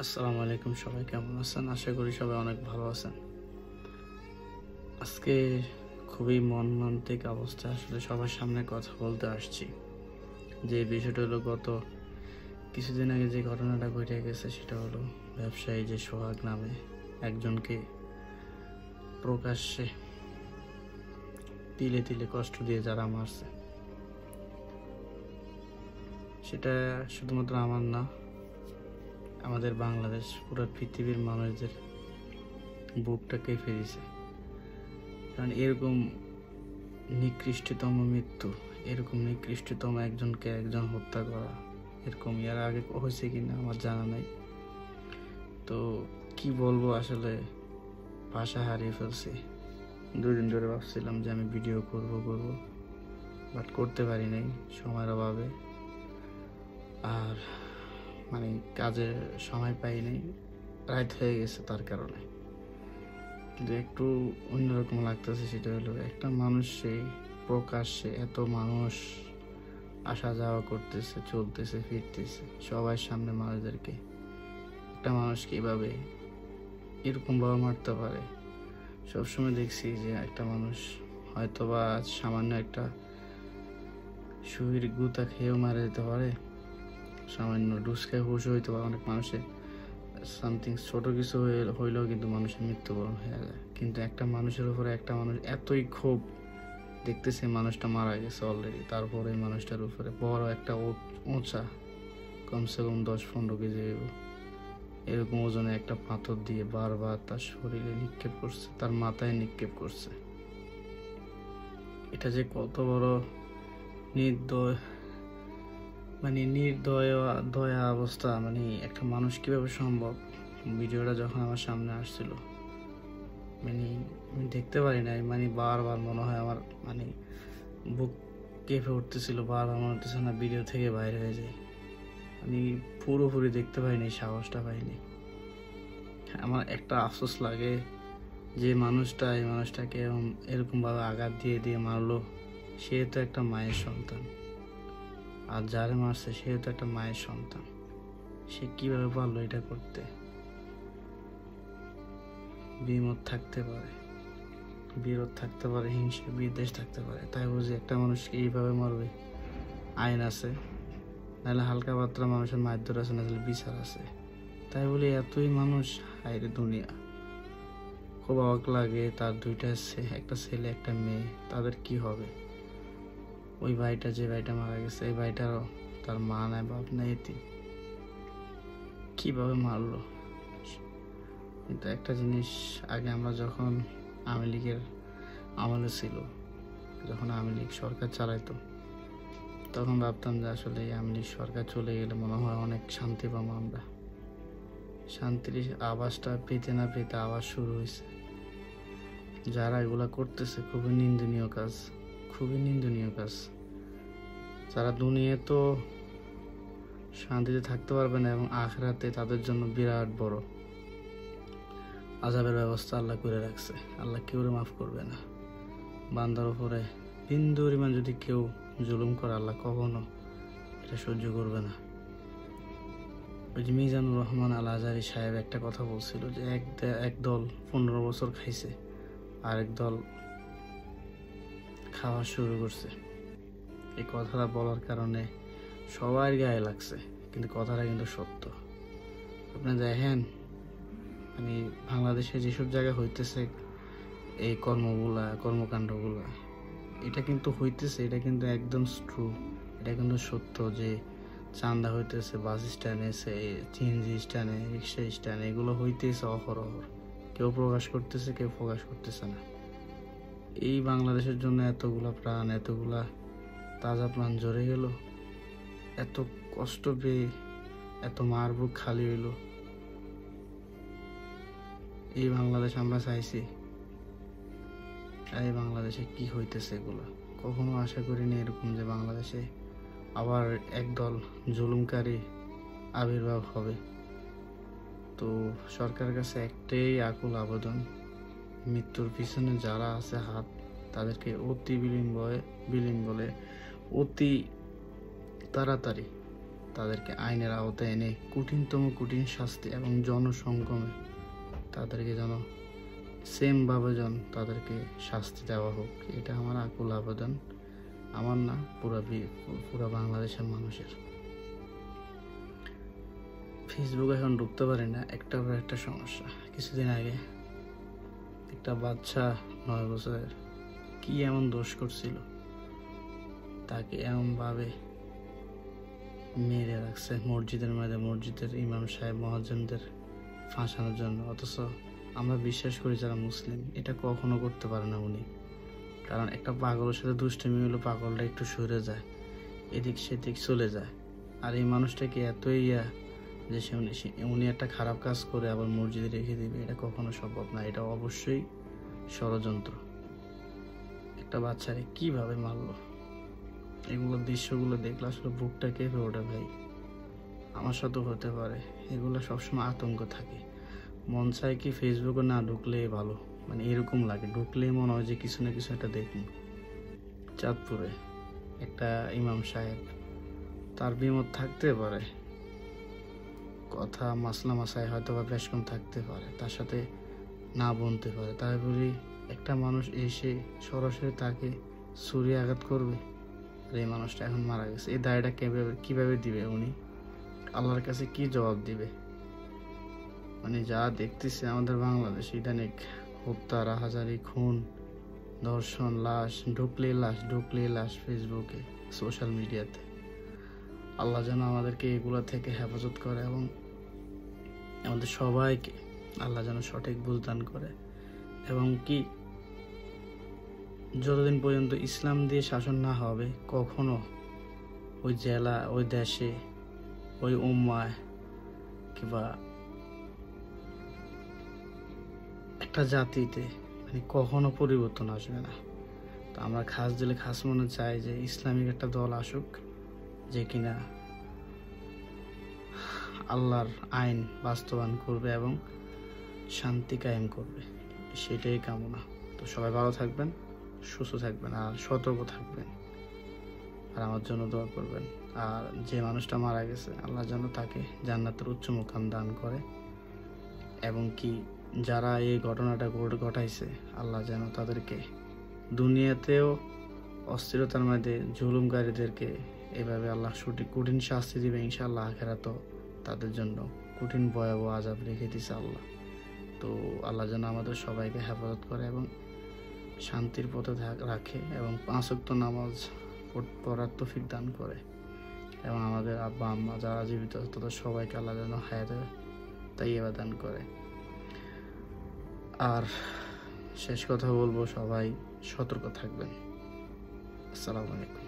আসসালামু আলাইকুম, সবাই কেমন আছেন? আশা করি সবাই অনেক ভালো আছেন। আজকে খুবই মর্মান্তিক অবস্থা, আসলে সবার সামনে কথা বলতে আসছি। যে বিষয়টা হলো, গত কিছুদিন আগে যে ঘটনাটা ঘটে গেছে সেটা হলো ব্যবসায়ী যে সোহাগ নামে একজনকে প্রকাশ্যে তিলে তিলে কষ্ট দিয়ে যারা মারছে, সেটা শুধুমাত্র আমার না, আমাদের বাংলাদেশ পুরো পৃথিবীর মানুষদের বুকটা কেঁপে দিয়েছে। কারণ এরকম নিকৃষ্টতম মৃত্যু, এরকম নিকৃষ্টতম একজনকে একজন হত্যা করা, এরকম এর আগে হয়েছে কিনা আমার জানা নাই। তো কি বলবো, আসলে ভাষা হারিয়ে ফেলছি। 2 দিন ধরে ভাবছিলাম যে আমি ভিডিও করব, বাট করতে পারি নাই সময়ের অভাবে, আর মানে কাজের সময় পাই নাই, রাত হয়ে গেছে তার কারণে। কিন্তু একটু অন্যরকম লাগতেছে, সেটা হলো একটা মানুষ সেই প্রকাশ্যে এত মানুষ আসা যাওয়া করতেছে, চলতেছে, ফিরতেছে সবার সামনে মানুষদেরকে, একটা মানুষ কিভাবে এরকম ভাবে মারতে পারে। সবসময় দেখছি যে একটা মানুষ হয়তো বা সামান্য একটা সুইর গুতা খেয়েও মারা যেতে পারে, সামান্য ডুস খেয়ে হুশ হইতে পারে, অনেক মানুষের সামথিং ছোট কিছু হইলেও কিন্তু মানুষের মৃত্যুবরণ হয়ে যায়। কিন্তু একটা মানুষের উপরে একটা মানুষ এতই ক্ষোভ, দেখতেছে মানুষটা মারা গেছে অলরেডি, তারপরে মানুষটার উপরে বড় একটা উঁচা কমসে কম 10-15 কেজি এরকম ওজনে একটা পাথর দিয়ে বারবার তার শরীরে নিক্ষেপ করছে, তার মাথায় নিক্ষেপ করছে। এটা যে কত বড় নির্দয়, মানে দয়া অবস্থা, মানে একটা মানুষ কিভাবে সম্ভব। ভিডিওটা যখন আমার সামনে আসছিল, মানে আমি দেখতে পারি নাই, মানে বারবার মনে হয় আমার মানে বুক কেঁপে উঠতেছিল, বারবার মনে হতেছে না ভিডিও থেকে বাইরে হয়ে যায়। আমি পুরোপুরি দেখতে পাইনি, সাহসটা পাইনি। আমার একটা আফসোস লাগে যে মানুষটা এই মানুষটাকে এরকম ভাবে আঘাত দিয়ে দিয়ে মারলো, সে তো একটা মায়ের সন্তান, আর যারে মারছে সে তো একটা মায়ের সন্তান। সে কিভাবে পারলো এটা করতে? বিমত থাকতে পারে, বিরোধ থাকতে পারে, হিংসা বিদ্বেষ থাকতে পারে, তাই বুঝি একটা মানুষকে এইভাবে মারবে? আইন আছে, নাহলে হালকা পাতলা মানুষের মারধর আছে, নাহলে বিচার আছে। তাই বলে এতই মানুষ, হায়রে দুনিয়া। খুব অবাক লাগে, তার একটা ছেলে একটা মেয়ে, তাদের কি হবে? ওই ভাইটা, যে ভাইটা মারা গেছে, এই ভাইটারও তার মা নাই, বাপ নাই, এতিম। কিভাবে মারলো? কিন্তু একটা জিনিস, আগে আমরা যখন আওয়ামী লীগের আমলে ছিল, যখন আওয়ামী লীগ সরকার চালাইতো, তখন ভাবতাম যে আসলে এই আওয়ামী লীগ সরকার চলে গেলে মনে হয় অনেক শান্তি পাবো আমরা। শান্তির আওয়াজটা পেতে না পেতে আওয়াজ শুরু হয়েছে। যারা এগুলা করতেছে খুবই নিন্দনীয় কাজ, খুবই নিন্দনীয় কাজ। যারা দুনিয়ায় তো শান্তিতে থাকতে পারবে না, এবং আখিরাতে তাদের জন্য বিরাট বড় আযাবের ব্যবস্থা আল্লাহ করে রাখছে। আল্লাহ কেউ মাফ করবে না। বান্দার উপরে বিন্দু পরিমাণ যদি কেউ জুলুম করে, আল্লাহ কখনো এটা সহ্য করবে না। ওই যে মিজানুর রহমান আল আজহারি সাহেব একটা কথা বলছিল যে এক দল 15 বছর খাইছে, আরেক দল খাওয়া শুরু করছে। এই কথাটা বলার কারণে সবার গায়ে লাগছে, কিন্তু কথাটা কিন্তু সত্য। আপনি দেখেন, মানে বাংলাদেশে যেসব জায়গায় হইতেছে এই কর্মকাণ্ডগুলা, এটা কিন্তু হইতেছে, এটা কিন্তু একদম ট্রু, এটা কিন্তু সত্য যে চান্দা হইতেছে বাস স্ট্যান্ডে, সিএনজি স্ট্যান্ডে, রিক্সা স্ট্যান্ডে, এগুলো হইতেছে অহরহ। কেউ প্রকাশ করতেছে, কেউ প্রকাশ করতেছে না। এই বাংলাদেশের জন্য এতগুলা প্রাণ, এতগুলা তাজা প্রাণ ঝরে গেল, এত কষ্ট পেয়ে এত মার বুক খালি হইল। এই বাংলাদেশ আমরা চাইছি, এই বাংলাদেশে কি হইতেছে এগুলো কখনো আশা করিনি এরকম, যে বাংলাদেশে আবার একদল জুলুমকারী আবির্ভাব হবে। তো সরকারের কাছে একটাই আকুল আবেদন, মৃত্যুর পিছনে যারা আছে হাত, তাদেরকে অতি বিলম্বে অতি তাড়াতাড়ি তাদেরকে আইনের আওতায় এনে কঠিনতম কঠিন শাস্তি এবং জনসংগমে তাদেরকে যেন সেমভাবে যেন তাদেরকে শাস্তি দেওয়া হোক, এটা আমার আকুল আবেদন। আমার না, পুরা বাংলাদেশের মানুষের। ফেসবুক এখন ঢুকতে পারি না, একটার পর একটা সমস্যা। কিছুদিন আগে একটা বাচ্চা 9 বছরের কি এমন দোষ করছিল, তাকে এমনভাবে মেরে রাখছে মসজিদের মধ্যে, মসজিদের ইমাম সাহেব মহাজনদের ফাঁসানোর জন্য। অথচ আমরা বিশ্বাস করি যারা মুসলিম, এটা কখনো করতে পারে না উনি। কারণ একটা পাগলের সাথে দুষ্টুমি হলো, পাগলটা একটু সরে যায়, এদিক সেদিক চলে যায়। আর এই মানুষটাকে এতই যে উনি একটা খারাপ কাজ করে আবার মসজিদে রেখে দিবে, এটা কখনো সম্ভব না। এটা অবশ্যই ষড়যন্ত্র। একটা বাচ্চারে কিভাবে মারলো, এগুলো দৃশ্যগুলো দেখলে আসলে বুকটা কেঁপে ওঠে ভাই। আমার সাথেও হতে পারে, এগুলো সবসময় আতঙ্ক থাকে। মন চায় কি ফেসবুকে না ঢুকলে ভালো, মানে এরকম লাগে, ঢুকলেই মনে হয় যে কিছু না কিছু একটা দেখুন। চাঁদপুরে একটা ইমাম সাহেব, তার বিমত থাকতে পারে, কথা মাসলা মাসায় হয়তো বা বেশ কম থাকতে পারে, তার সাথে না বলতে পারে, তাই বলি একটা মানুষ এসে সরাসরি তাকে ছুরি আঘাত করবে। আর এই মানুষটা এখন মারা গেছে, এই দায়টা কিভাবে দিবে উনি? আল্লাহর কাছে কি জবাব দিবে? মানে যা দেখতেছে আমাদের বাংলাদেশ, ইদানিক হত্যা, রাহাজারি, খুন, ধর্ষণ, লাশ ঢুকলেই লাশ ফেসবুকে, সোশ্যাল মিডিয়াতে। আল্লাহ যেন আমাদেরকে এগুলো থেকে হেফাজত করে এবং আমাদের সবাইকে আল্লাহ যেন সঠিক বুঝ দান করে। এবং কি যতদিন পর্যন্ত ইসলাম দিয়ে শাসন না হবে, কখনো ওই জেলা, ওই দেশে, ওই উম্মায় কিংবা একটা জাতিতে মানে কখনো পরিবর্তন আসবে না। তো আমরা খাস দিলে খাস মনে চাই যে ইসলামিক একটা দল আসুক, যে কিনা আল্লাহর আইন বাস্তবায়ন করবে এবং শান্তি কায়েম করবে, সেটাই কামনা। তো সবাই ভালো থাকবেন, সুস্থ থাকবেন আর সতর্ক থাকবেন, আর আমার জন্য দোয়া করবেন। আর যে মানুষটা মারা গেছে, আল্লাহ যেন তাকে জান্নাতের উচ্চ মুকাম দান করে। এবং কি যারা এই ঘটনাটা ঘটাইছে, আল্লাহ যেন তাদেরকে দুনিয়াতেও অস্থিরতার মধ্যে জুলুমকারীদেরকে এভাবে আল্লাহ কঠিন শাস্তি দিবে ইনশাআল্লাহ। আখিরাতেও তাদের জন্য কঠিন ভয়াবহ আযাব রেখে দিছে আল্লাহ। তো আল্লাহ যেন আমাদের সবাইকে হেফাজত করে এবং শান্তির পথে রাখে এবং 5 ওয়াক্ত নামাজ পড়ার তৌফিক দান করে। এবং আমাদের আব্বা আম্মা যারা জীবিত আছে তাদের সবাইকে আল্লাহ যেন হায়াতে তাইয়্যিবা দান করে। আর শেষ কথা বলবো, সবাই সতর্ক থাকবেন। আসসালামু আলাইকুম।